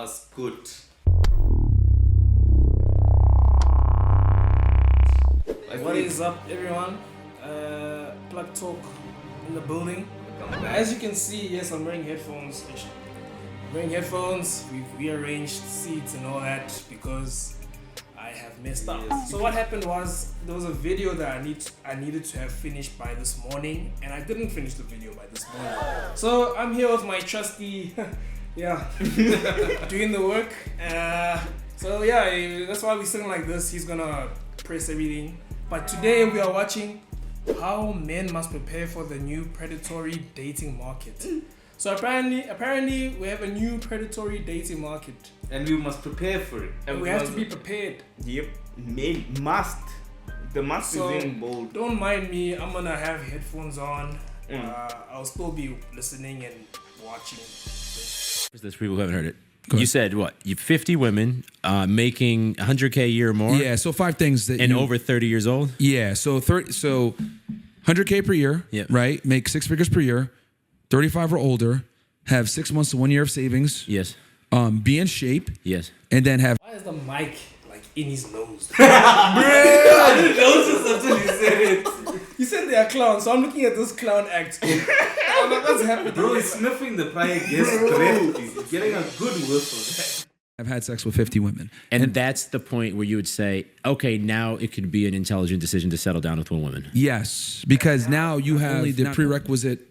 was good. What is up, everyone? Plug Talk in the building. As you can see, yes, I'm wearing headphones. We've rearranged seats and all that because I have messed up. So what happened was there was a video that I needed to have finished by this morning, and I didn't finish the video by this morning. So I'm here with my trusty, doing the work. So yeah, that's why we're sitting like this. He's gonna press everything. But today we are watching how men must prepare for the new predatory dating market. So apparently we have a new predatory dating market. And we must prepare for it. And we have to be prepared. Yep. Men must. The must So is in bold. don't mind me, I'm gonna have headphones on. I'll still be listening and watching. There's people who haven't heard it. You said what? You 50 women making 100K a year or more? Yeah, so 5 things that and over 30 years old? Yeah, so 100K per year, right? Make 6 figures per year, 35 or older, have 6 months to 1 year of savings. Yes. Be in shape. Yes. And then have... Why is the mic like in his nose? I didn't notice until you said it. You said they are clowns, so I'm looking at this clown act. I'm like, what's happening? Bro, he's sniffing the prior guest correctly. He's getting a good whistle. I've had sex with 50 women. And that's the point where you would say, okay, now it could be an intelligent decision to settle down with one woman. Yes, because now you have only the prerequisite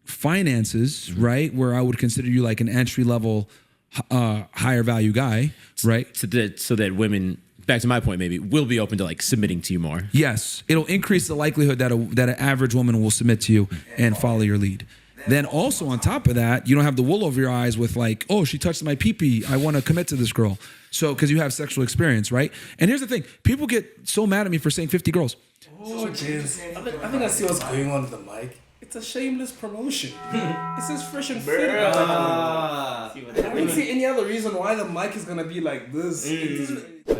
finances, right? Where I would consider you like an entry-level, higher value guy, right? So that women, back to my point maybe, will be open to like submitting to you more. Yes, it'll increase the likelihood that an average woman will submit to you and follow your lead. Then also on top of that, you don't have the wool over your eyes with like, oh, she touched my pee-pee, I want to commit to this girl. So, because you have sexual experience, right? And here's the thing, people get so mad at me for saying 50 girls. Oh, jeez. I think I see what's going on with the mic. It's a shameless promotion. It says fresh and fit. I don't see any other reason why the mic is going to be like this.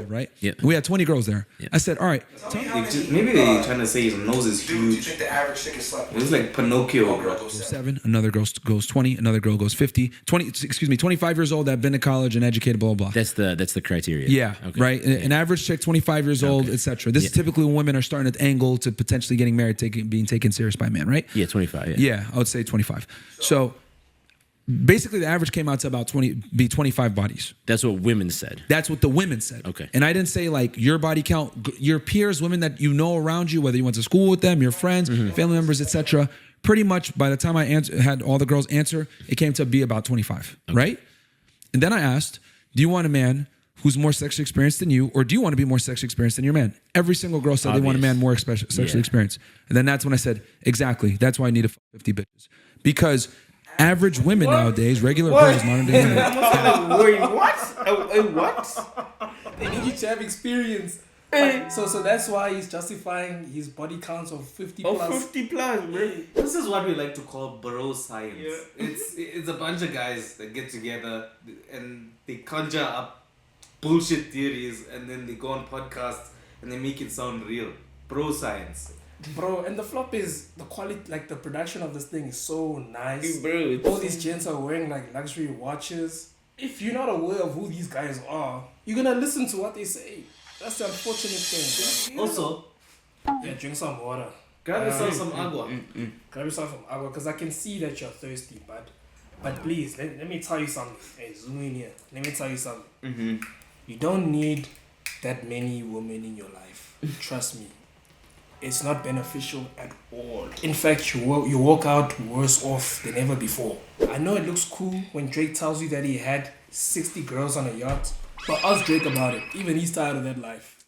Right? Yeah. We had 20 girls there. Yeah. I said, all right. Maybe they're trying to say his nose is huge. Do you think the average chick is slept? It was like Pinocchio, bro. 7, another girl goes 20, another girl goes 50, 25 years old, that have been to college and educated, blah, blah, blah. That's the criteria. Yeah, okay. right. An average chick, 25 years old, etc. This is typically when women are starting to angle to potentially getting married, being taken serious by a man, right? Yeah, 25. Yeah, I would say 25. So basically the average came out to about 25 bodies. That's what women said. That's what the women said. Okay. And I didn't say like your body count, your peers, women that you know around you, whether you went to school with them, your friends, family members, etc. Pretty much by the time I had all the girls answer, it came to be about 25, right? And then I asked, do you want a man who's more sexually experienced than you, or do you want to be more sexually experienced than your man? Every single girl said they want a man more sexually experienced. And then that's when I said, exactly, that's why I need 50 bitches. Because average women nowadays, regular girls, modern day women. Wait, what? What? They need you to have experience. So that's why he's justifying his body counts of 50 plus. 50 plus, bro. This is what we like to call bro science. Yeah. It's a bunch of guys that get together and they conjure up bullshit theories and then they go on podcasts and they make it sound real. Bro science. Bro, and the flop is the quality, like the production of this thing is so nice. Bro, all these gents are wearing like luxury watches. If you're not aware of who these guys are, you're gonna listen to what they say. That's the unfortunate thing. Also, drink some water. grab yourself some agua. Grab yourself some agua, because I can see that you're thirsty, but please, let me tell you something. Hey, zoom in here. Let me tell you something. You don't need that many women in your life. Trust me. It's not beneficial at all. In fact, you walk out worse off than ever before. I know it looks cool when Drake tells you that he had 60 girls on a yacht, but ask Drake about it. Even he's tired of that life.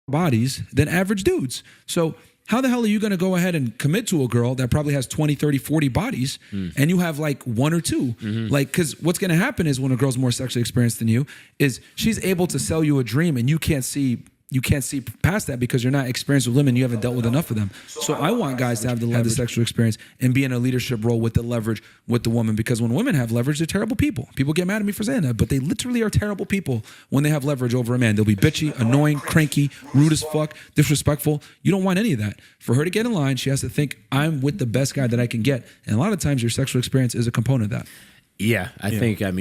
Bodies than average dudes. So how the hell are you going to go ahead and commit to a girl that probably has 20, 30, 40 bodies and you have like 1 or 2? Like, because what's going to happen is when a girl's more sexually experienced than you is she's able to sell you a dream and you can't see past that because you're not experienced with women. You haven't dealt with enough of them. So I want guys to have the sexual experience and be in a leadership role with the leverage with the woman, because when women have leverage, they're terrible people. People get mad at me for saying that, but they literally are terrible people when they have leverage over a man. They'll be bitchy, annoying, cranky, rude as fuck, disrespectful. You don't want any of that. For her to get in line, she has to think, I'm with the best guy that I can get. And a lot of times your sexual experience is a component of that. Yeah, I think that.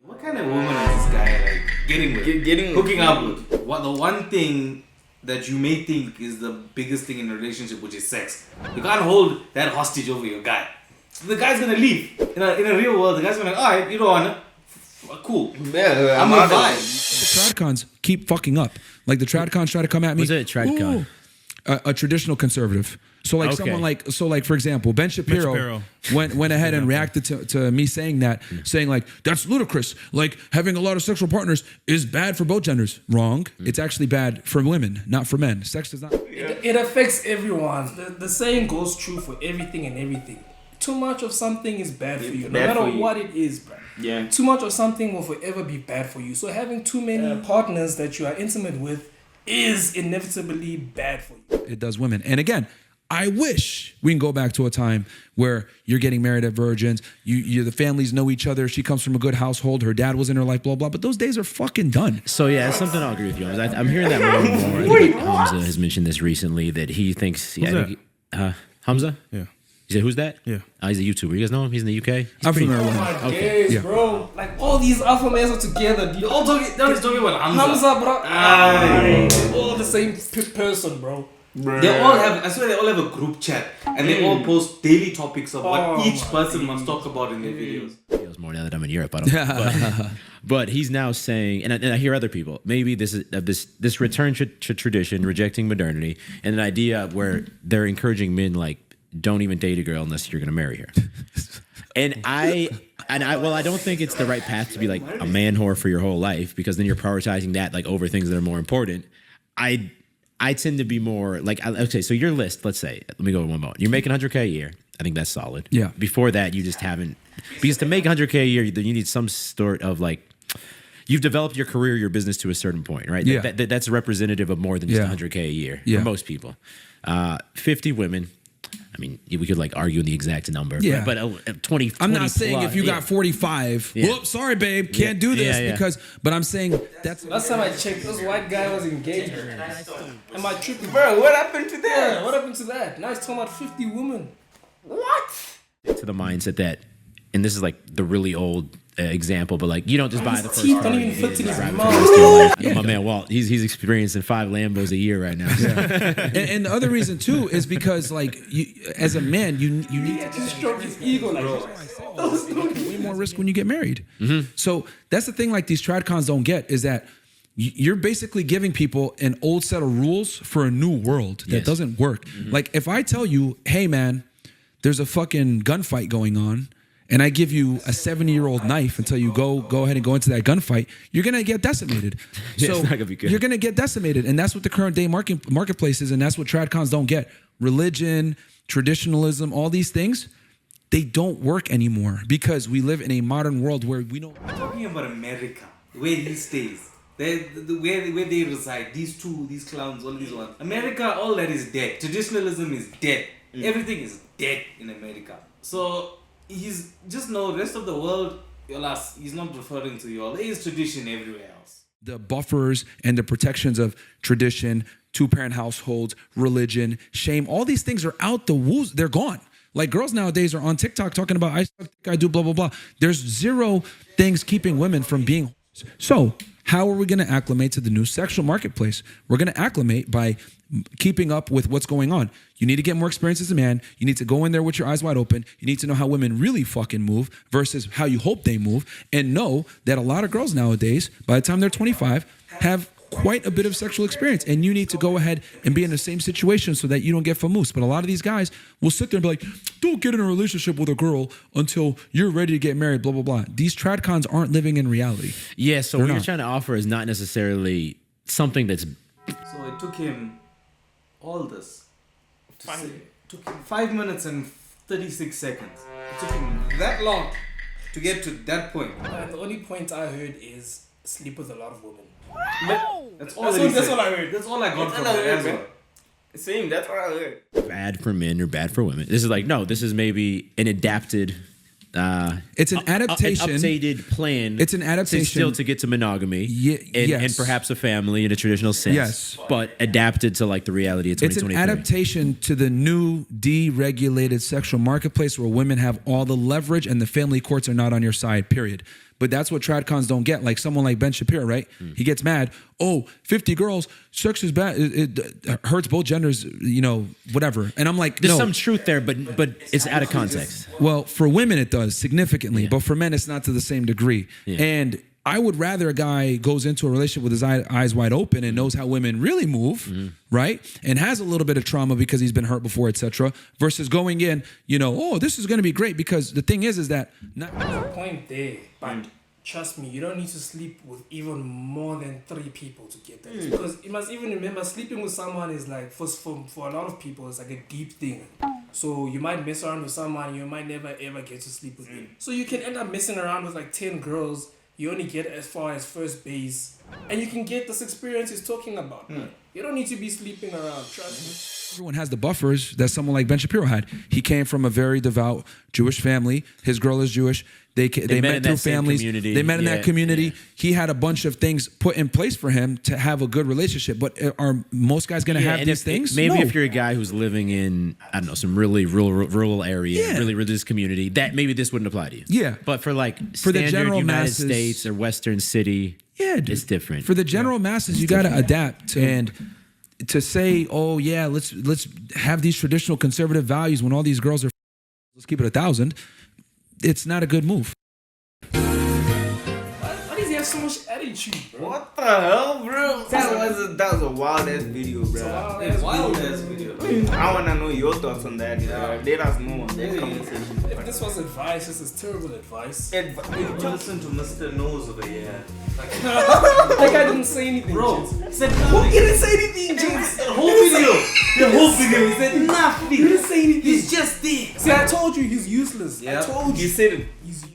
What What kind of woman is this guy like getting with? Hooking up with? What the one thing that you may think is the biggest thing in a relationship, which is sex. You can't hold that hostage over your guy. The guy's gonna leave. In a real world, the guy's gonna be like, alright, you don't wanna. Cool. Yeah, I'm a vibe. The tradcons keep fucking up. Like the tradcons try to come at me. What's a tradcon? A traditional conservative. So like someone like for example, Ben Shapiro, went ahead and reacted to me saying that, saying like that's ludicrous. Like having a lot of sexual partners is bad for both genders. Wrong. It's actually bad for women, not for men. Sex does not. It affects everyone. The saying goes true for everything and everything. Too much of something is bad for you, no matter what it is, bro. Yeah. Too much of something will forever be bad for you. So having too many partners that you are intimate with is inevitably bad for you. It does women. And again, I wish we can go back to a time where you're getting married at virgins. The families know each other. She comes from a good household. Her dad was in her life, blah, blah. But those days are fucking done. So yeah, it's something I'll agree with you on. I'm hearing that more and more. I think Hamza has mentioned this recently that he thinks. Hamza? Yeah. He said, who's that? Yeah. He's a YouTuber. You guys know him? He's in the UK? I'm from Maryland. Oh my days, bro. Like all these alpha males are together. Dude. All talking about Hamza. Hamza, bro. They're all the same person, bro. They all have, I swear they all have a group chat and they all post daily topics of what each person must talk about in their videos. Feels more now that I'm in Europe. I don't know. But he's now saying, and I hear other people, maybe this is this return to tradition, rejecting modernity, and an idea where they're encouraging men like, don't even date a girl unless you're going to marry her. And I don't think it's the right path to be like a man whore for your whole life, because then you're prioritizing that like over things that are more important. I tend to be more like, okay, so your list, let's say, let me go one moment. You're making 100K a year. I think that's solid. Yeah. Before that, you just haven't, because to make 100K a year, you need some sort of like, you've developed your career, your business to a certain point, right? Yeah. That's representative of more than just 100K a year for most people. 50 women. I mean, we could like argue the exact number, but 20. I'm not saying plus, if you got 45, whoops, sorry, babe, can't do this because. But I'm saying that's. Last time I checked, this white guy was engaged. Am I tripping? Bro, what happened to that? Yeah, what happened to that? Now he's talking about 50 women. What? To the mindset that, and this is like the really old example, but like you don't just buy the first teeth car. don't even fit in his drive it mouth. for the rest of your life. My man Walt, he's experiencing 5 Lambos a year right now. And the other reason too is because like you, as a man, you need to stroke his ego like way more risk when you get married. So that's the thing. Like these tradcons don't get is that you're basically giving people an old set of rules for a new world that doesn't work. Like if I tell you, hey man, there's a fucking gunfight going on, and I give you a 70-year-old knife and tell you go ahead and go into that gunfight, you're gonna get decimated. So it's not gonna be good. You're gonna get decimated, and that's what the current day marketplace is, and that's what tradcons don't get. Religion, traditionalism, all these things, they don't work anymore because we live in a modern world where we don't. I'm talking about America, where he stays, where they reside. These clowns, all these ones. America, all that is dead. Traditionalism is dead. Everything is dead in America. So he's just know rest of the world, he's not referring to you all. There is tradition everywhere else. The buffers and the protections of tradition, 2-parent households, religion, shame, all these things are out the woods. They're gone. Like girls nowadays are on TikTok talking about I suck, I do blah, blah, blah. There's zero things keeping women from being. So how are we going to acclimate to the new sexual marketplace? We're going to acclimate by keeping up with what's going on. You need to get more experience as a man. You need to go in there with your eyes wide open. You need to know how women really fucking move versus how you hope they move, and know that a lot of girls nowadays, by the time they're 25, have quite a bit of sexual experience, and you need to go ahead and be in the same situation so that you don't get famous. But a lot of these guys will sit there and be like, don't get in a relationship with a girl until you're ready to get married, blah, blah, blah. These tradcons aren't living in reality. Yeah, so what you're trying to offer is not necessarily something that's... So it took him all this. Took him 5 minutes and 36 seconds. It took him that long to get to that point. And the only point I heard is sleep with a lot of women. That's all I heard. That's all I got from that answer. Same, that's what I heard. bad for men or bad for women. This is like, no, this is maybe an adapted... it's an adaptation. An updated plan. It's an adaptation. Still to get to monogamy. Yes. And perhaps a family in a traditional sense. Yes. But adapted to like the reality of 2023. It's an adaptation to the new deregulated sexual marketplace where women have all the leverage and the family courts are not on your side, period. But that's what tradcons don't get. Like someone like Ben Shapiro, right? He gets mad. Oh, 50 girls, sex is bad. It hurts both genders, whatever. And I'm like, There's no. some truth there, but it's out of context. Well, for women it does significantly, but for men it's not to the same degree. Yeah. And I would rather a guy goes into a relationship with his eyes wide open and knows how women really move, right? And has a little bit of trauma because he's been hurt before, etc. Versus going in, oh, this is going to be great, because the thing is that There's a point there, but trust me, you don't need to sleep with even more than 3 people to get that. Because you must even remember, sleeping with someone is like, for a lot of people, it's like a deep thing. So you might mess around with someone, you might never ever get to sleep with them. So you can end up messing around with like 10 girls. You only get as far as first base, and you can get this experience he's talking about. You don't need to be sleeping around, trust me. everyone has the buffers that someone like Ben Shapiro had. He came from a very devout Jewish family. His girl is Jewish. They met through families. They met in that community. Yeah. He had a bunch of things put in place for him to have a good relationship. But are most guys going to have these things? Maybe no. if you're a guy who's living in, I don't know, some really rural area, really religious community, that maybe this wouldn't apply to you. Yeah. But for like for the general United masses, States or Western city, it's different. For the general masses, you got to adapt. And to say, oh yeah, let's have these traditional conservative values when all these girls are, let's keep it 1,000. It's not a good move. Why does he have so much attitude, bro? What the hell, bro? That was a wild ass video, bro. Wild ass video. I wanna know your thoughts on that. Let us know on that comment section. If this was advice, this is terrible advice. Listen to Mr. Nose over here. Like I didn't say anything, Bro, Jens. he said nothing. He didn't say anything, Jens. The whole video, he said nothing. He didn't say anything. He's just there. See, I told you he's useless. Yeah. I told you. You said it. He's